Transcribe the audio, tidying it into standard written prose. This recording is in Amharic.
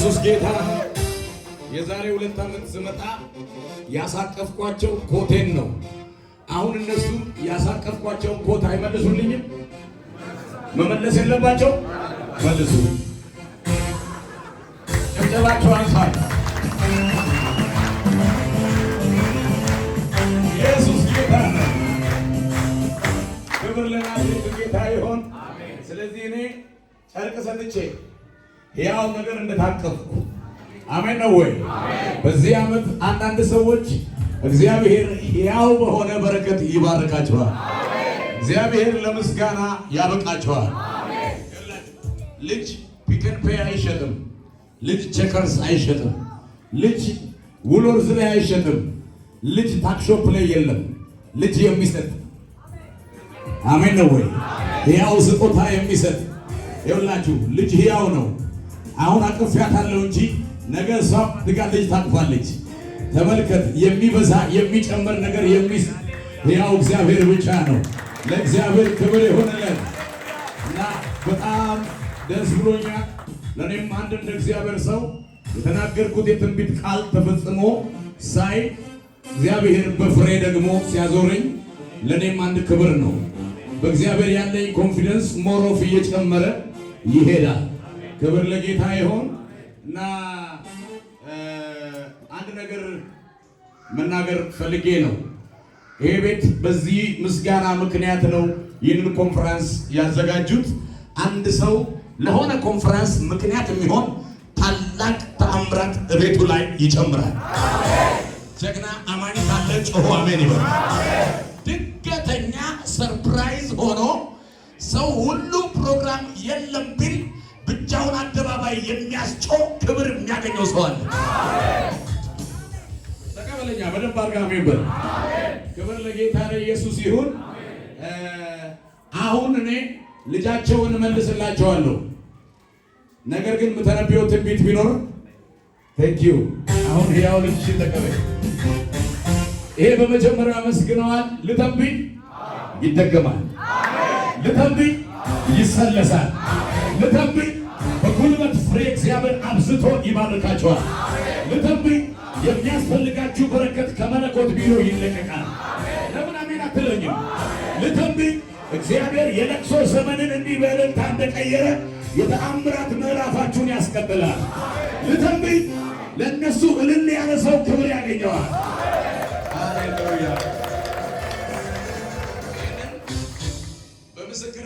ኢየሱስ ጌታ። የዛሬ 2 ዓመት ስመጣ ያሳቀፍኳቸው ኮቴን ነው። አሁን እነሱ ያሳቀፍኳቸውን ኮት አይመልሱልኝም። መመለስ የለባቸው መልሱ። ጭብጨባቸው አንሳል። ኢየሱስ ጌታ ነው። ክብር ለናዝሬቱ ጌታ ይሆን። ስለዚህ እኔ ጨርቅ ሰጥቼ ሕያው ነገር እንደታቀፍኩ አሜን ነው ወይ? በዚህ ዓመት አንዳንድ ሰዎች እግዚአብሔር ሕያው በሆነ በረከት ይባርካቸዋል። እግዚአብሔር ለምስጋና ያበቃቸዋል። ልጅ ፒከን ፔይ አይሸጥም። ልጅ ቼከርስ አይሸጥም። ልጅ ውሎርዝ ላይ አይሸጥም። ልጅ ታክሾፕ ላይ የለም። ልጅ የሚሰጥ አሜን ነው ወይ? ሕያው ስጦታ የሚሰጥ ይኸውላችሁ፣ ልጅ ሕያው ነው። አሁን አቅፌያታለሁ እንጂ ነገ እሷ ድጋ ልጅ ታቅፋለች። ተመልከት፣ የሚበዛ የሚጨመር ነገር የሚሰጥ ሕያው እግዚአብሔር ብቻ ነው። ለእግዚአብሔር ክብር ይሆንለት እና በጣም ደስ ብሎኛል። ለእኔም አንድ እንደ እግዚአብሔር ሰው የተናገርኩት የትንቢት ቃል ተፈጽሞ ሳይ እግዚአብሔር በፍሬ ደግሞ ሲያዞረኝ ለእኔም አንድ ክብር ነው። በእግዚአብሔር ያለኝ ኮንፊደንስ ሞሮፍ እየጨመረ ይሄዳል። ክብር ለጌታ ይሆን እና አንድ ነገር መናገር ፈልጌ ነው። ይሄ ቤት በዚህ ምስጋና ምክንያት ነው ይህንን ኮንፈረንስ ያዘጋጁት። አንድ ሰው ለሆነ ኮንፈረንስ ምክንያት የሚሆን ታላቅ ተአምራት ቤቱ ላይ ይጨምራል። ጀግና አማኝ ካለ ጮሁ አሜን ይበል። ድንገተኛ ሰርፕራይዝ ሆኖ ሰው ሁሉ ፕሮግራም የለም ቢል ብቻውን አደባባይ የሚያስጮህ ክብር የሚያገኘው ሰው አለ። ተቀበለኛ በደንብ አድርጋ አሜን በል። ክብር ለጌታ ለኢየሱስ ይሁን። አሁን እኔ ልጃቸውን እመልስላቸዋለሁ። ነገር ግን የምተነብየው ትንቢት ቢኖር ቴንኪዩ አሁን ሕያው ልጅሽን ተቀበል። ይሄ በመጀመሪያ አመስግነዋል። ልተንብይ ይደገማል። ልተንብይ ይሰለሳል። ልተንብይ በጉልበት ፍሬ እግዚአብሔር አብዝቶ ይባርካቸዋል። ልተንብይ የሚያስፈልጋችሁ በረከት ከመለኮት ቢሮ ይለቀቃል። ለምን አሜን አትለኝም? ልተንብይ እግዚአብሔር የለቅሶ ዘመንን እንዲህ በእልልታ እንደቀየረ የተአምራት ምዕራፋችሁን ያስቀጥላል። ልተንብይ ለእነሱ እልል ያለ ሰው ክብር ያገኘዋል። ሃሌሉያ